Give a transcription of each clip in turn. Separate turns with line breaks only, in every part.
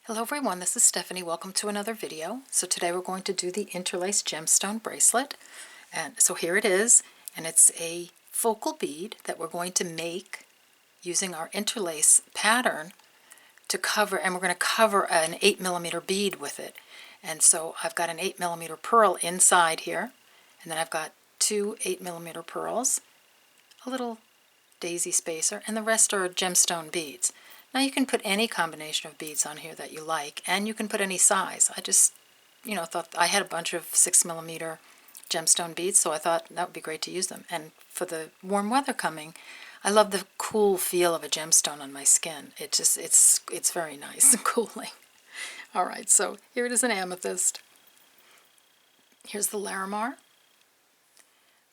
Hello everyone, this is Stephanie. Welcome to another video. So today we're going to do the Interlace Gemstone Bracelet. And so here it is, and it's a focal bead that we're going to make using our Interlace pattern to cover, and we're going to cover an 8mm bead with it. And so I've got an 8mm pearl inside here, and then I've got two 8mm pearls, a little daisy spacer, and the rest are gemstone beads. Now you can put any combination of beads on here that you like, and you can put any size. I just, thought I had a bunch of 6mm gemstone beads, so I thought that would be great to use them. And for the warm weather coming, I love the cool feel of a gemstone on my skin. It's very nice and cooling. All right, so here it is in amethyst. Here's the Larimar.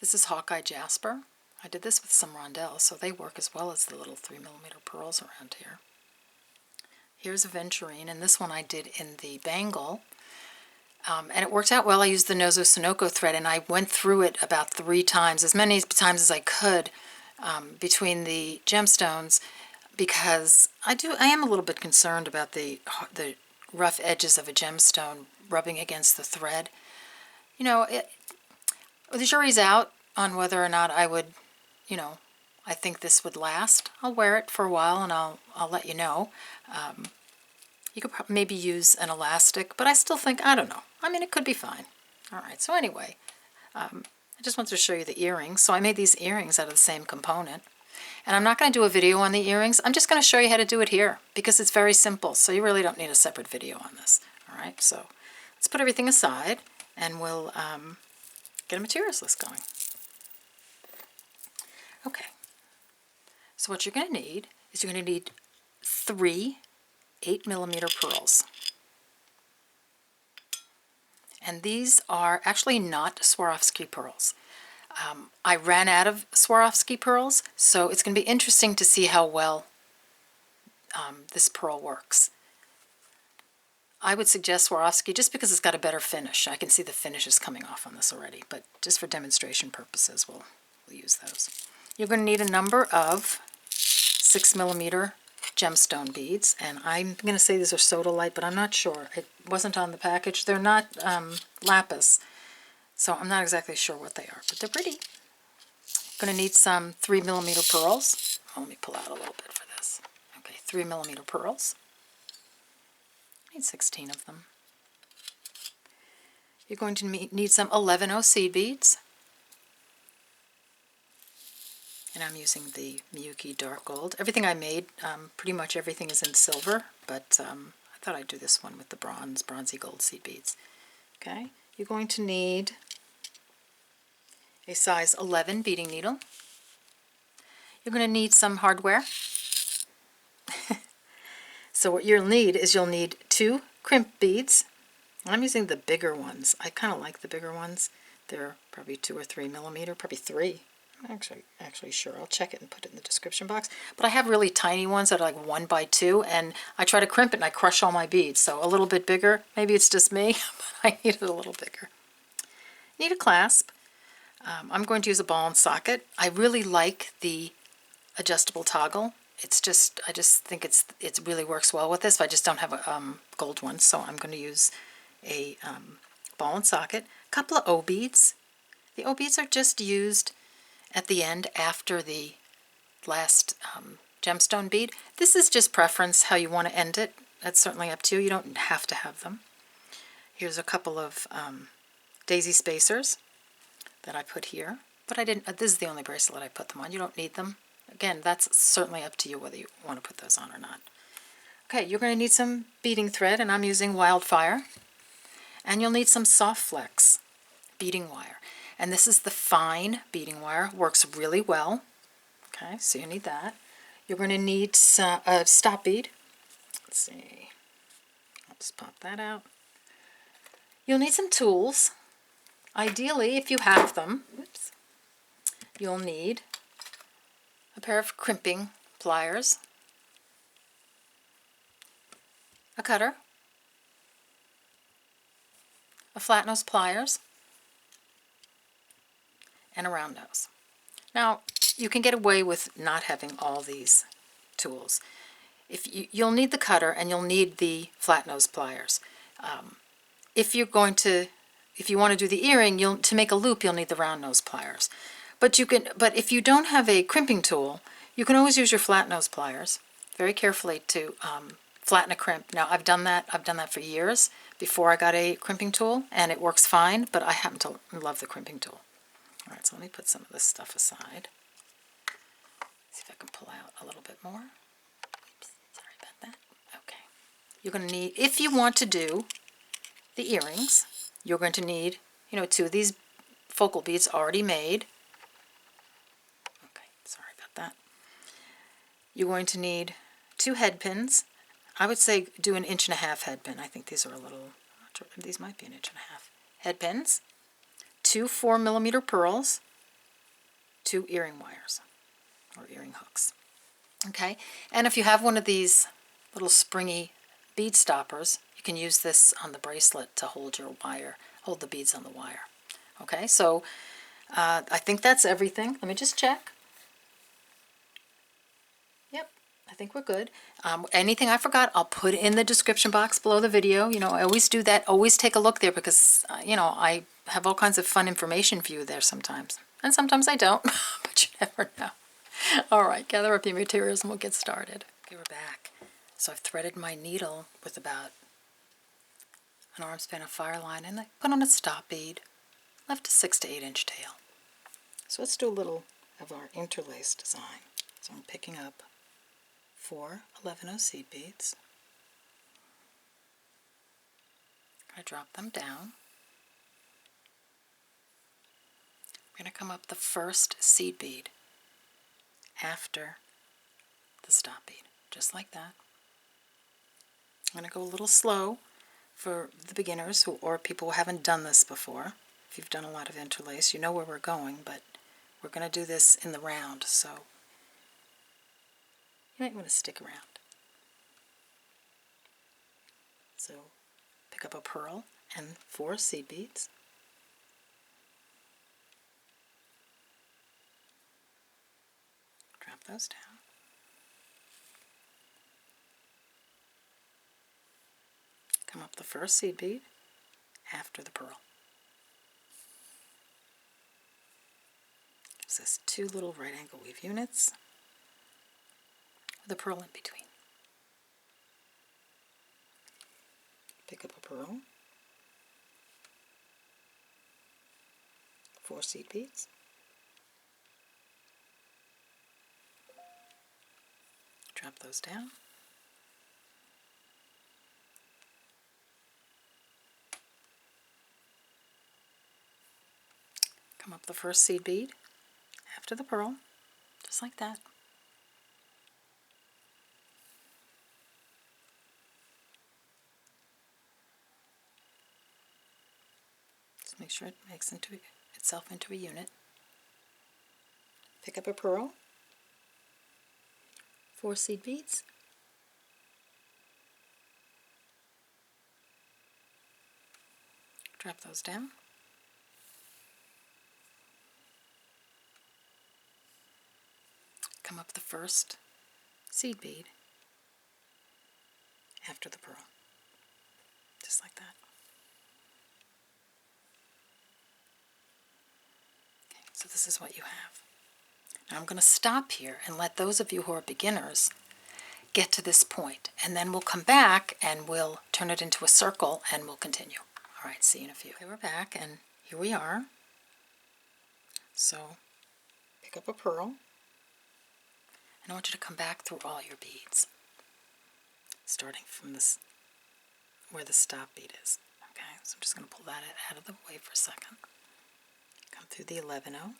This is Hawkeye Jasper. I did this with some rondelles, so they work as well as the little 3mm pearls around here. Here's a Venturine, and this one I did in the Bangle, and it worked out well. I used the Nozue Sonoko thread, and I went through it about 3 times, as many times as I could, between the gemstones, because I am a little bit concerned about the rough edges of a gemstone rubbing against the thread. The jury's out on whether or not I would, I think this would last. I'll wear it for a while and I'll let you know. You could maybe use an elastic, but I still think, I don't know. I mean, it could be fine. All right, so anyway, I just wanted to show you the earrings. So I made these earrings out of the same component. And I'm not going to do a video on the earrings. I'm just going to show you how to do it here because it's very simple. So you really don't need a separate video on this. All right, so let's put everything aside and we'll get a materials list going. Okay, so what you're going to need is you're going to need 3 8mm pearls. And these are actually not Swarovski pearls. I ran out of Swarovski pearls, so it's going to be interesting to see how well this pearl works. I would suggest Swarovski just because it's got a better finish. I can see the finish is coming off on this already, but just for demonstration purposes, we'll use those. You're going to need a number of 6mm gemstone beads, and I'm going to say these are sodalite, but I'm not sure. It wasn't on the package. They're not lapis, so I'm not exactly sure what they are, but they're pretty. Going to need some 3mm pearls. Oh, let me pull out a little bit for this. Okay, 3mm pearls. I need 16 of them. You're going to need some 11O seed beads. And I'm using the Miyuki dark gold. Everything I made, pretty much everything is in silver, but I thought I'd do this one with the bronzy gold seed beads. Okay, you're going to need a size 11 beading needle. You're going to need some hardware. So what you'll need is 2 crimp beads. I'm using the bigger ones. I kind of like the bigger ones. They're probably 2 or 3mm, probably 3. I'm actually sure. I'll check it and put it in the description box. But I have really tiny ones that are like 1 by 2, and I try to crimp it and I crush all my beads. So a little bit bigger. Maybe it's just me, but I need it a little bigger. Need a clasp. I'm going to use a ball and socket. I really like the adjustable toggle. I just think it really works well with this. I just don't have a gold one, so I'm going to use a ball and socket. A couple of O beads. The O beads are just used at the end after the last gemstone bead. This is just preference, how you want to end it. That's certainly up to you. You don't have to have them. Here's a couple of daisy spacers that I put here, but I didn't. This is the only bracelet I put them on. You don't need them. Again, that's certainly up to you whether you want to put those on or not. Okay, you're going to need some beading thread, and I'm using Wildfire. And you'll need some SoftFlex beading wire. And this is the fine beading wire. Works really well. Okay, so you need that. You're going to need a stop bead. Let's see. I'll just pop that out. You'll need some tools. Ideally, if you have them, you'll need a pair of crimping pliers, a cutter, a flat nose pliers, and a round nose. Now, you can get away with not having all these tools. you'll need the cutter and you'll need the flat nose pliers. If you want to do the earring, to make a loop, you'll need the round nose pliers. But if you don't have a crimping tool, you can always use your flat nose pliers very carefully to flatten a crimp. Now I've done that for years before I got a crimping tool, and it works fine, but I happen to love the crimping tool. All right, so let me put some of this stuff aside. See if I can pull out a little bit more. Oops, sorry about that. Okay. You're going to need, if you want to do the earrings, you're going to need, 2 of these focal beads already made. Okay, sorry about that. You're going to need 2 head pins. I would say do an 1.5-inch head pin. I think these are a little, these might be 1.5 inches. Head pins, 2 4mm pearls, 2 earring wires or earring hooks. Okay, and if you have one of these little springy bead stoppers, you can use this on the bracelet to hold your wire, hold the beads on the wire. Okay, so I think that's everything. Let me just check. Yep, I think we're good. Anything I forgot, I'll put in the description box below the video. I always do that. Always take a look there because, I have all kinds of fun information for you there sometimes. And sometimes I don't, but you never know. All right, gather up your materials and we'll get started. Okay, we're back. So I've threaded my needle with about an arm span of Fireline, and I put on a stop bead, left a 6 to 8 inch tail. So let's do a little of our interlace design. So I'm picking up 4 11/0 seed beads. I drop them down. We're going to come up the first seed bead after the stop bead, just like that. I'm going to go a little slow for the beginners or people who haven't done this before. If you've done a lot of interlace, you know where we're going, but we're going to do this in the round, so you might want to stick around. So pick up a pearl and 4 seed beads. Drop those down. Come up the first seed bead after the pearl. Gives us 2 little right angle weave units with a pearl in between. Pick up a pearl, 4 seed beads, drop those down. Come up the first seed bead after the pearl, just like that. Just make sure it makes itself into a unit. Pick up a pearl, 4 seed beads, drop those down. Come up the first seed bead after the pearl, just like that. Okay, so this is what you have. Now I'm going to stop here and let those of you who are beginners get to this point, and then we'll come back and we'll turn it into a circle and we'll continue. All right, see you in a few. Okay, we're back and here we are. So pick up a pearl. And I want you to come back through all your beads, starting from this, where the stop bead is. Okay, so I'm just going to pull that out of the way for a second. Come through the 11/0,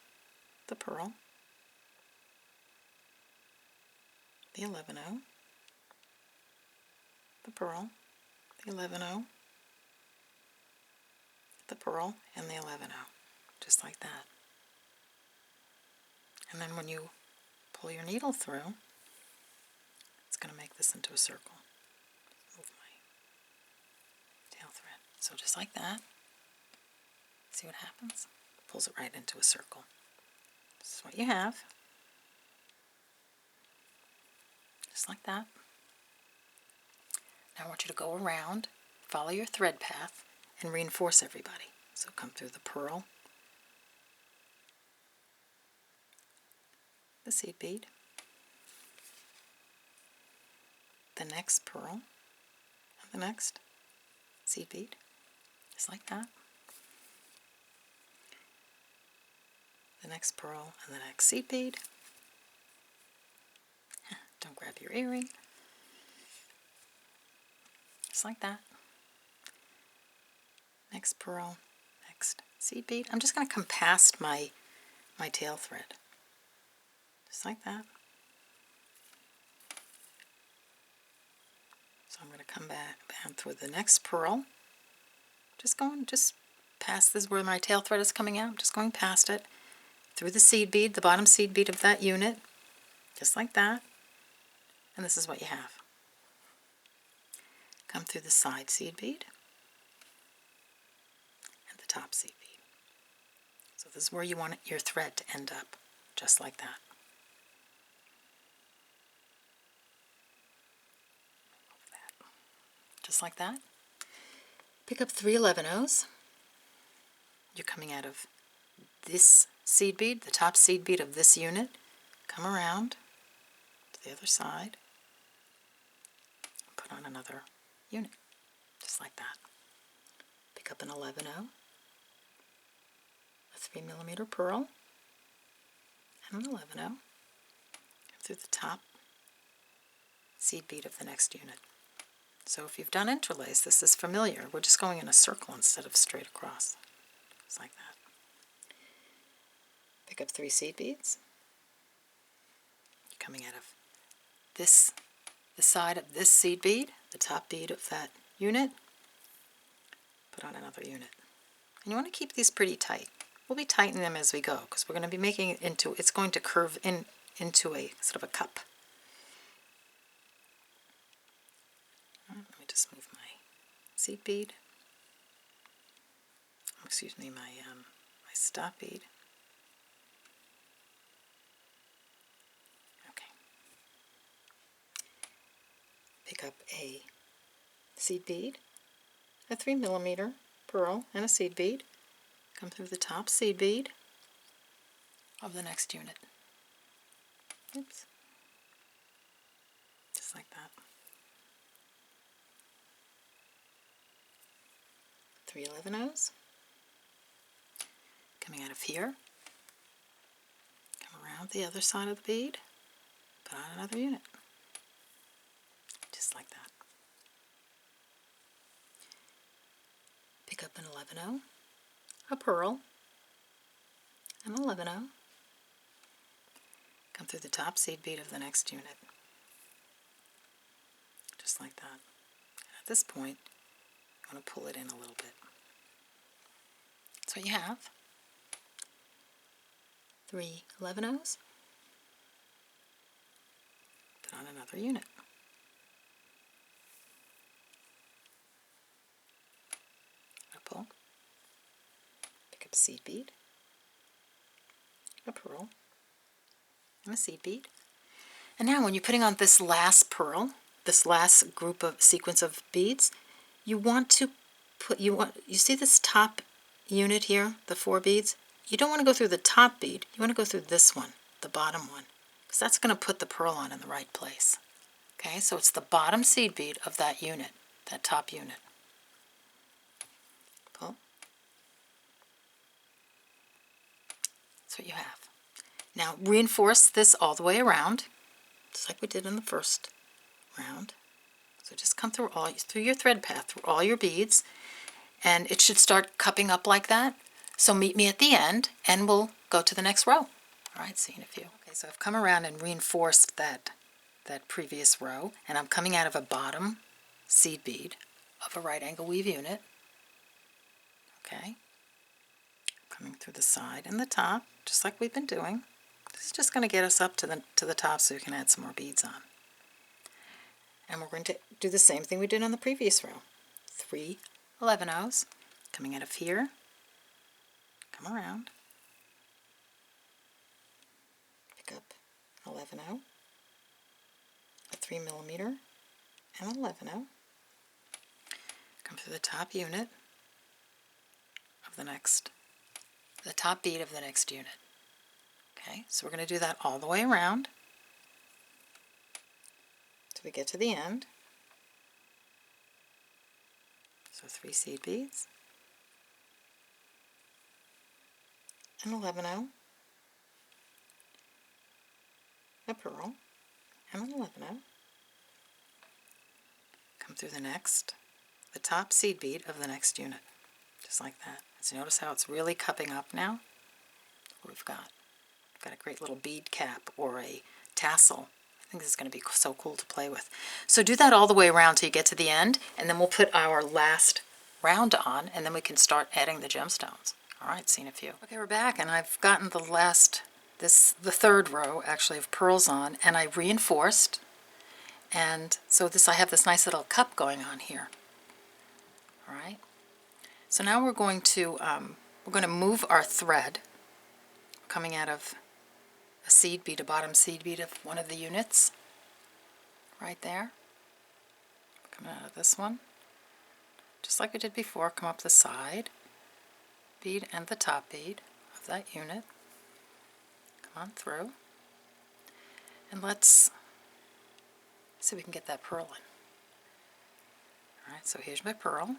the pearl, the 11/0, the pearl, the 11/0, the pearl, and the 11/0, just like that. And then when you pull your needle through, it's going to make this into a circle. Move my tail thread. So just like that. See what happens? Pulls it right into a circle. This is what you have. Just like that. Now I want you to go around, follow your thread path, and reinforce everybody. So come through the pearl, the seed bead, the next pearl, and the next seed bead, just like that. The next pearl and the next seed bead. Don't grab your earring. Just like that. Next pearl, next seed bead. I'm just going to come past my tail thread. Just like that. So I'm going to come back down through the next pearl. Just past this where my tail thread is coming out. Just going past it. Through the seed bead, the bottom seed bead of that unit. Just like that. And this is what you have. Come through the side seed bead and the top seed bead. So this is where you want your thread to end up, just like that. Just like that. Pick up 3 11-ohs. You're coming out of this seed bead, the top seed bead of this unit. Come around to the other side. Put on another unit, just like that. Pick up an 11-oh, a 3mm pearl, and an 11-oh through the top seed bead of the next unit. So if you've done interlace, this is familiar. We're just going in a circle instead of straight across, just like that. Pick up 3 seed beads. You're coming out of the side of this seed bead, the top bead of that unit. Put on another unit. And you want to keep these pretty tight. We'll be tightening them as we go because we're going to be making it it's going to curve into a sort of a cup. Let me just move my seed bead. Excuse me, my stop bead. Pick up a seed bead, a 3mm pearl, and a seed bead. Come through the top seed bead of the next unit. Oops. Just like that. 3 11-ohs. Coming out of here. Come around the other side of the bead. Put on another unit. Just like that. Pick up an 11-oh, a pearl, and an 11-oh. Come through the top seed bead of the next unit. Just like that. At this point, you want to pull it in a little bit. That's what you have. 3 11-ohs. Put on another unit. Pull, pick up a seed bead, a pearl, and a seed bead. And now when you're putting on this last pearl, this last sequence of beads, you want to you see this top unit here, the 4 beads? You don't want to go through the top bead, you want to go through this one, the bottom one, because that's going to put the pearl on in the right place. Okay, so it's the bottom seed bead of that unit, that top unit. Pull. That's what you have. Now reinforce this all the way around, just like we did in the first round. So just come through your thread path, through all your beads, and it should start cupping up like that. So meet me at the end, and we'll go to the next row. All right, see you in a few. Okay, so I've come around and reinforced that previous row, and I'm coming out of a bottom seed bead of a right angle weave unit. Okay, coming through the side and the top, just like we've been doing. This is just going to get us up to the top so we can add some more beads on. And we're going to do the same thing we did on the previous row. 3 11-ohs, coming out of here, come around, pick up an 11-oh, a 3mm, and an 11-oh, through the top unit of the top bead of the next unit. Okay, so we're going to do that all the way around till we get to the end. So 3 seed beads, an 11-0, a pearl, and an 11-0. Come through the top seed bead of the next unit, just like that. So notice how it's really cupping up now. We've got a great little bead cap or a tassel. I think this is going to be so cool to play with. So do that all the way around till you get to the end, and then we'll put our last round on, and then we can start adding the gemstones. All right, seen a few. Okay, we're back, and I've gotten the third row actually of pearls on, and I reinforced, and so I have this nice little cup going on here. All right. So now we're going to move our thread coming out of a seed bead, a bottom seed bead of one of the units, right there. Coming out of this one, just like we did before. Come up the side bead and the top bead of that unit. Come on through, and let's see if we can get that pearl in. All right, so here's my pearl.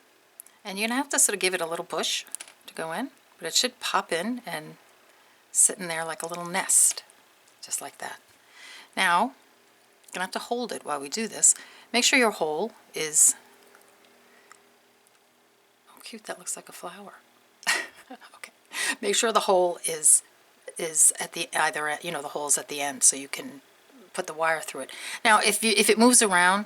And you're going to have to sort of give it a little push to go in, but it should pop in and sit in there like a little nest, just like that. Now, you're going to have to hold it while we do this. Make sure your hole is, oh cute, that looks like a flower. Okay. Make sure the hole is at the, the hole's at the end so you can put the wire through it. Now, if it moves around,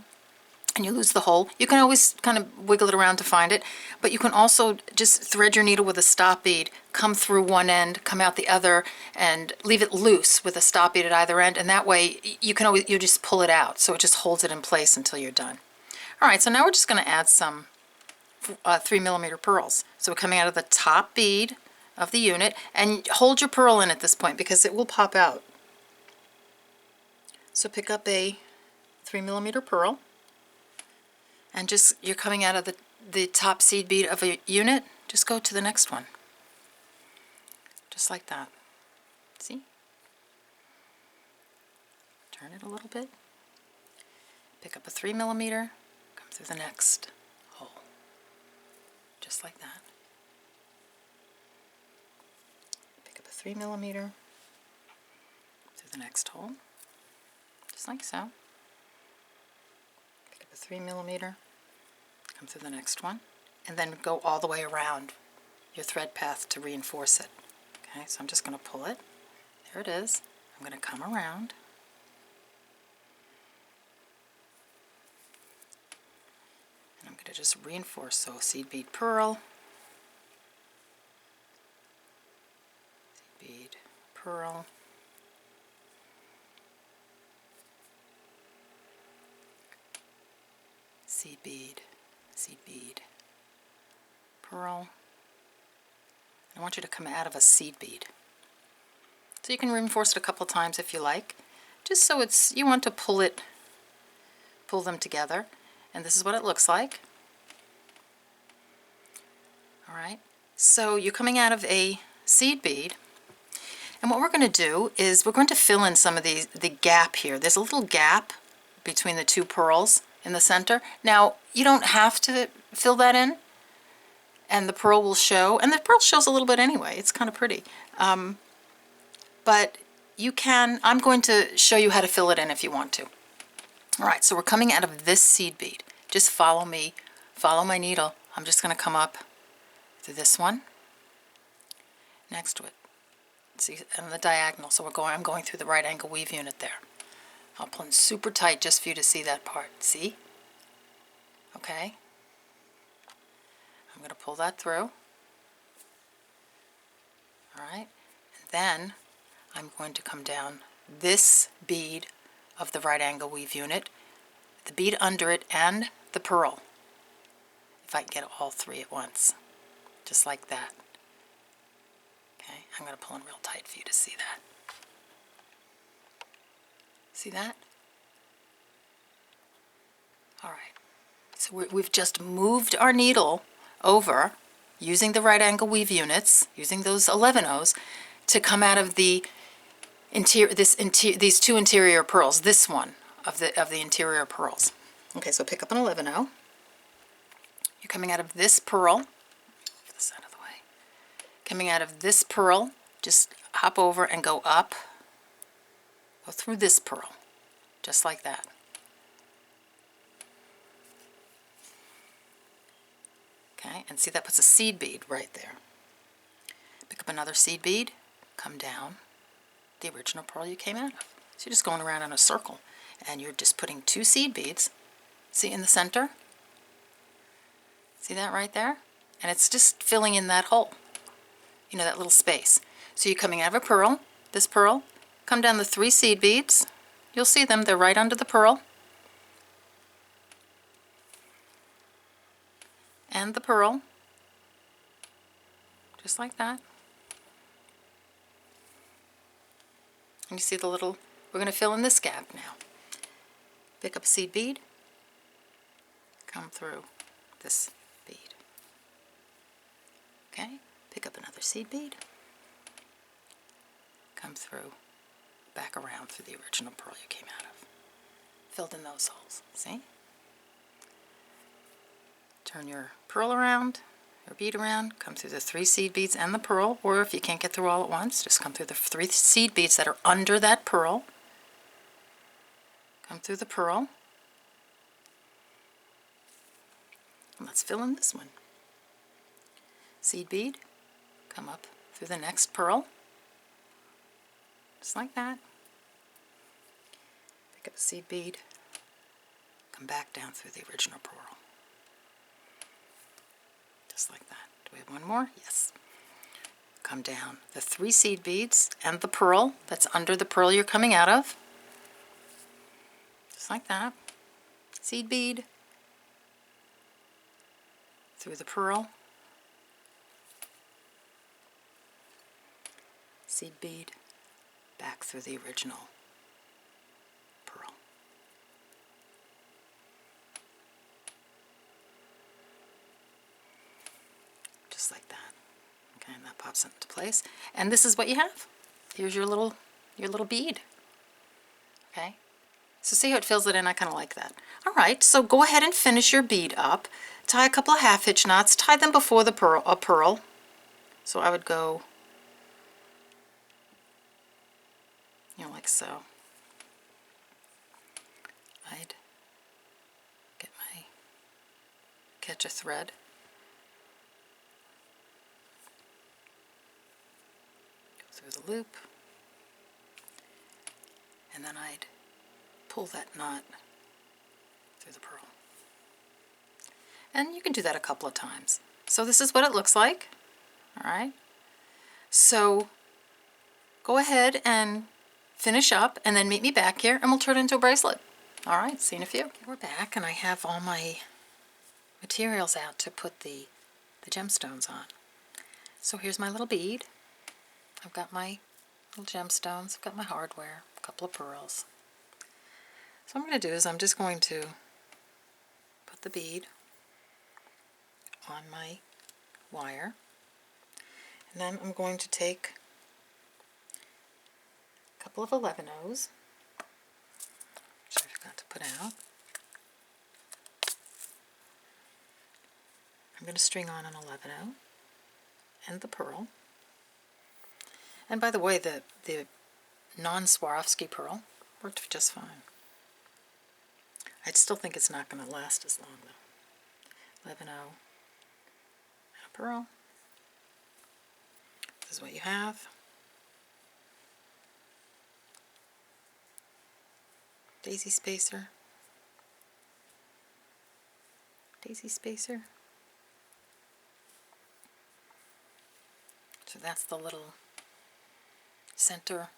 and you lose the hole, you can always kind of wiggle it around to find it, but you can also just thread your needle with a stop bead, come through one end, come out the other, and leave it loose with a stop bead at either end, and that way you just pull it out, so it just holds it in place until you're done. All right, so now we're just going to add some 3mm pearls. So we're coming out of the top bead of the unit, and hold your pearl in at this point because it will pop out. So pick up a 3mm pearl, and just, you're coming out of the top seed bead of a unit, just go to the next one. Just like that. See? Turn it a little bit. Pick up a 3mm, come through the next hole. Just like that. Pick up a 3mm, through the next hole. Just like so. 3mm, come through the next one, and then go all the way around your thread path to reinforce it. Okay, so I'm just going to pull it. There it is. I'm going to come around. And I'm going to just reinforce, so seed bead pearl, seed bead pearl, seed bead, pearl. I want you to come out of a seed bead. So you can reinforce it a couple times if you like, just so you want to pull them together. And this is what it looks like. All right, so you're coming out of a seed bead, and what we're going to do is we're going to fill in some of the gap here. There's a little gap between the two pearls in the center. Now, you don't have to fill that in, and the pearl will show, and the pearl shows a little bit anyway. It's kind of pretty. But you can, I'm going to show you how to fill it in if you want to. All right, so we're coming out of this seed bead. Just follow me, follow my needle. I'm just going to come up through this one, next to it. See, and the diagonal, so I'm going through the right angle weave unit there. I'll pull in super tight just for you to see that part. See? Okay. I'm going to pull that through. All right. And then I'm going to come down this bead of the right angle weave unit, the bead under it, and the pearl. If I can get all three at once. Just like that. Okay. I'm going to pull in real tight for you to see that. See that? All right. So we've just moved our needle over using the right angle weave units, using those 11/0s, to come out of the these two interior pearls, this one of the interior pearls. Okay, so pick up an 11/0. You're coming out of this pearl. Move this out of the way. Coming out of this pearl, just hop over and go up. Go through this pearl, just like that. Okay, and see that puts a seed bead right there. Pick up another seed bead, come down the original pearl you came out of. So you're just going around in a circle, and you're just putting 2 seed beads, see, in the center? See that right there? And it's just filling in that hole, you know, that little space. So you're coming out of a pearl, this pearl, come down the 3 seed beads. You'll see them, they're right under the pearl. And the pearl, just like that. And you see the little, we're going to fill in this gap now. Pick up a seed bead, come through this bead. Okay, pick up another seed bead, come through, back around through the original pearl you came out of. Filled in those holes, see? Turn your pearl around, your bead around, come through the 3 seed beads and the pearl, or if you can't get through all at once, just come through the 3 seed beads that are under that pearl. Come through the pearl. And let's fill in this one. Seed bead, come up through the next pearl, just like that. Pick up a seed bead, come back down through the original pearl. Just like that. Do we have one more? Yes. Come down the 3 seed beads and the pearl that's under the pearl you're coming out of. Just like that. Seed bead through the pearl. Seed bead back through the original pearl. Just like that. Okay, and that pops into place. And this is what you have. Here's your little bead. Okay. So see how it fills it in? I kind of like that. All right, so go ahead and finish your bead up. Tie a couple of half hitch knots. Tie them before the pearl. So I would go, you know, like so. I'd catch a thread. Go through the loop. And then I'd pull that knot through the pearl. And you can do that a couple of times. So this is what it looks like. All right. So go ahead and finish up and then meet me back here and we'll turn it into a bracelet. All right, see you in a few. We're back and I have all my materials out to put the gemstones on. So here's my little bead. I've got my little gemstones, I've got my hardware, a couple of pearls. So what I'm going to do is I'm just going to put the bead on my wire, and then I'm going to take a couple of 11/0s, which I forgot to put out. I'm going to string on an 11/0 and the pearl. And by the way, the non-Swarovski pearl worked just fine. I still think it's not going to last as long though. 11/0 and a pearl. This is what you have. Daisy spacer. Daisy spacer. So that's the little center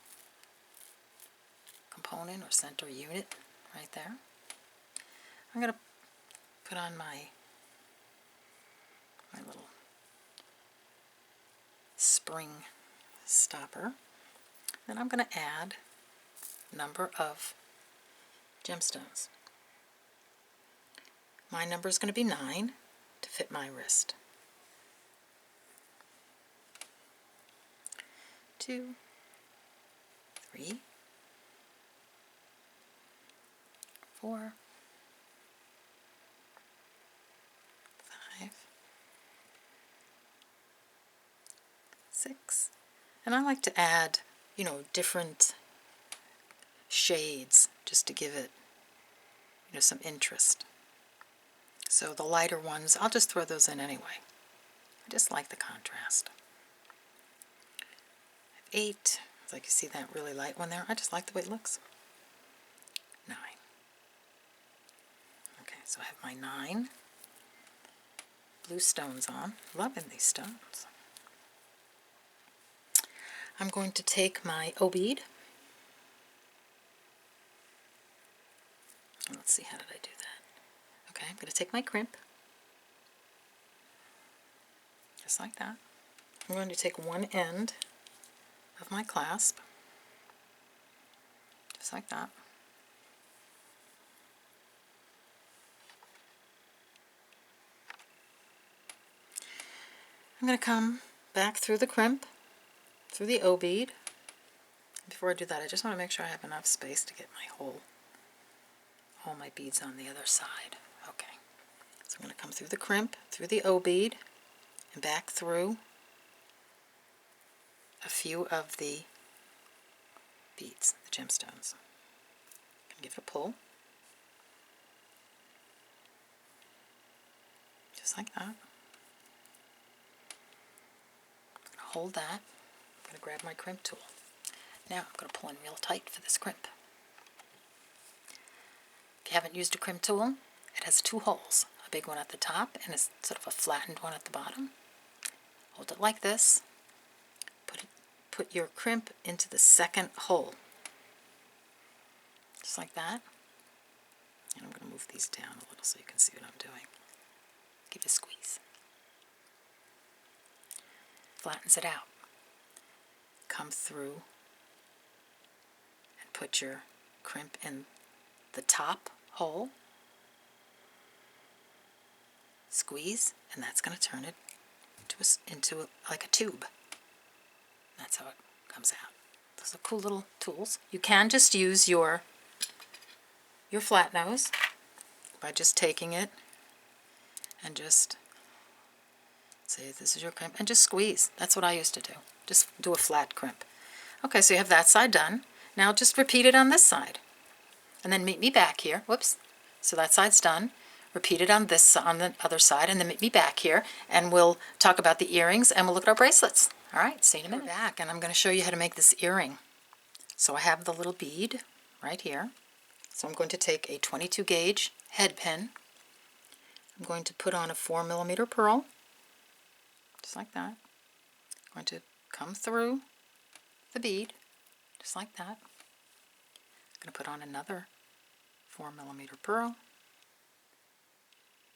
component or center unit right there. I'm going to put on my little spring stopper. Then I'm going to add a number of gemstones. My number is going to be 9 to fit my wrist. 2, 3, 4, 5, 6. And I like to add, you know, different shades just to give it, you know, some interest. So the lighter ones, I'll just throw those in anyway. I just like the contrast. 8, so you can see that really light one there. I just like the way it looks. 9. Okay, so I have my 9 blue stones on. Loving these stones. I'm going to take my O bead. Let's see, how did I do that? Okay, I'm going to take my crimp. Just like that. I'm going to take one end of my clasp. Just like that. I'm going to come back through the crimp, through the O bead. Before I do that, I just want to make sure I have enough space to get my all my beads on the other side. Okay, so I'm going to come through the crimp, through the O bead, and back through a few of the beads, the gemstones. Give it a pull. Just like that. Hold that. I'm going to grab my crimp tool. Now I'm going to pull in real tight for this crimp. If you haven't used a crimp tool, it has 2 holes, a big one at the top and a sort of a flattened one at the bottom. Hold it like this. Put your crimp into the second hole, just like that. And I'm going to move these down a little so you can see what I'm doing. Give it a squeeze. Flattens it out. Come through and put your crimp in the top hole. Squeeze, and that's going to turn it into like a tube. That's how it comes out. Those are cool little tools. You can just use your flat nose by just taking it and just say this is your crimp and just squeeze. That's what I used to do. Just do a flat crimp. Okay, so you have that side done. Now just repeat it on this side. And then meet me back here. Whoops. So that side's done. Repeat it on the other side, and then meet me back here, and we'll talk about the earrings, and we'll look at our bracelets. All right, see you in a minute. We're back, and I'm going to show you how to make this earring. So I have the little bead right here. So I'm going to take a 22 gauge head pin. I'm going to put on a 4mm pearl, just like that. I'm going to come through the bead, just like that. I'm going to put on another 4mm pearl.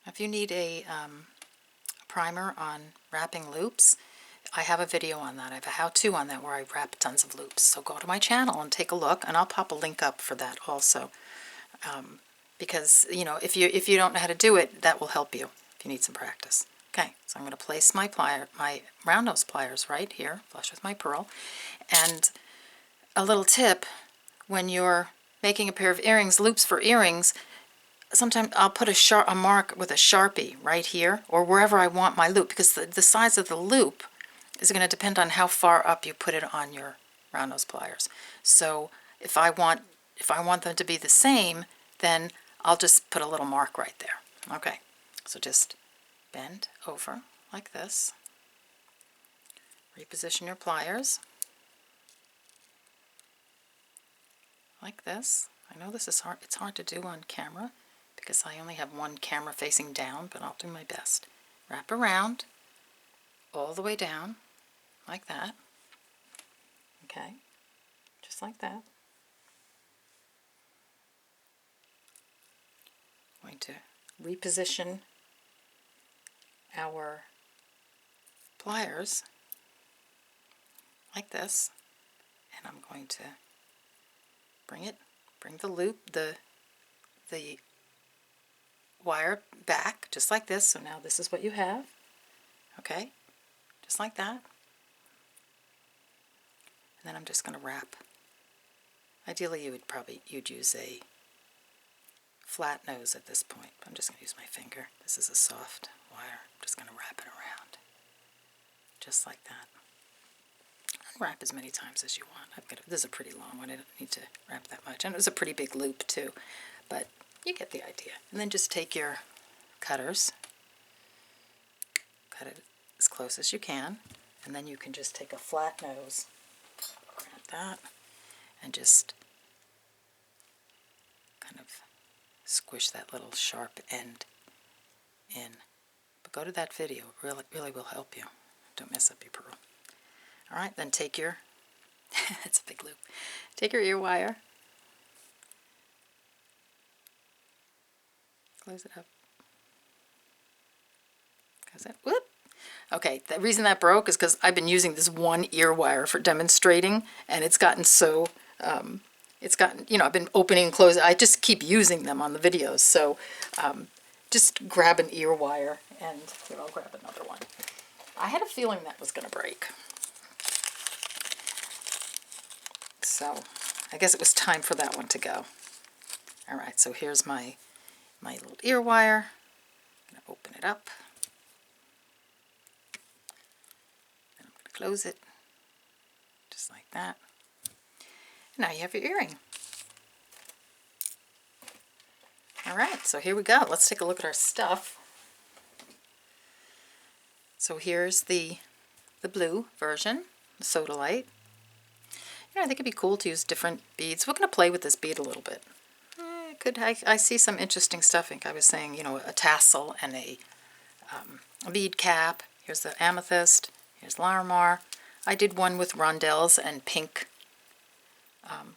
If you need a primer on wrapping loops, I have a video on that. I have a how-to on that where I wrap tons of loops. So go to my channel and take a look, and I'll pop a link up for that also. Because, you know, if you don't know how to do it, that will help you if you need some practice. Okay, so I'm going to place my round nose pliers right here, flush with my pearl. And a little tip, when you're making a pair of earrings, loops for earrings, sometimes I'll put a mark with a Sharpie right here or wherever I want my loop, because the size of the loop is going to depend on how far up you put it on your round nose pliers. So if I want them to be the same, then I'll just put a little mark right there. Okay, so just bend over like this. Reposition your pliers like this. I know this is hard. It's hard to do on camera because I only have one camera facing down, but I'll do my best. Wrap around all the way down like that. Okay, just like that. I'm going to reposition our pliers like this, and I'm going to bring the loop, the wire back just like this. So now this is what you have. Okay, just like that. And then I'm just going to wrap. Ideally you'd use a flat nose at this point. I'm just going to use my finger. This is a soft wire. I'm just going to wrap it around. Just like that. Wrap as many times as you want. This is a pretty long one. I don't need to wrap that much. And it was a pretty big loop too. But you get the idea. And then just take your cutters. Cut it as close as you can. And then you can just take a flat nose. Grab that. And just kind of squish that little sharp end in. But go to that video. It really will help you. Don't mess up your pearl. Alright, then take your, it's a big loop, take your ear wire, close it up, close it, whoop. Okay, the reason that broke is because I've been using this one ear wire for demonstrating, and it's gotten so, I've been opening and closing, I just keep using them on the videos, so just grab an ear wire, and here, I'll grab another one. I had a feeling that was going to break. So I guess it was time for that one to go. Alright, so here's my little ear wire. I'm going to open it up. Then I'm going to close it. Just like that. And now you have your earring. Alright, so here we go. Let's take a look at our stuff. So here's the blue version, the Sodalite. I think it'd be cool to use different beads. We're going to play with this bead a little bit. I see some interesting stuff. I think I was saying, a tassel and a bead cap. Here's the amethyst. Here's Larimar. I did one with rondelles and pink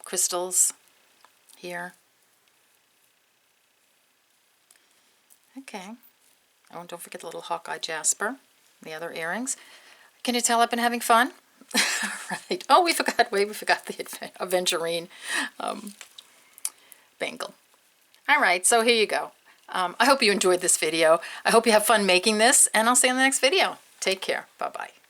crystals here. Okay. Oh, and don't forget the little Hawkeye Jasper. The other earrings. Can you tell I've been having fun? Right. Oh, we forgot the Aventurine bangle. Alright, so here you go. I hope you enjoyed this video. I hope you have fun making this, and I'll see you in the next video. Take care. Bye-bye.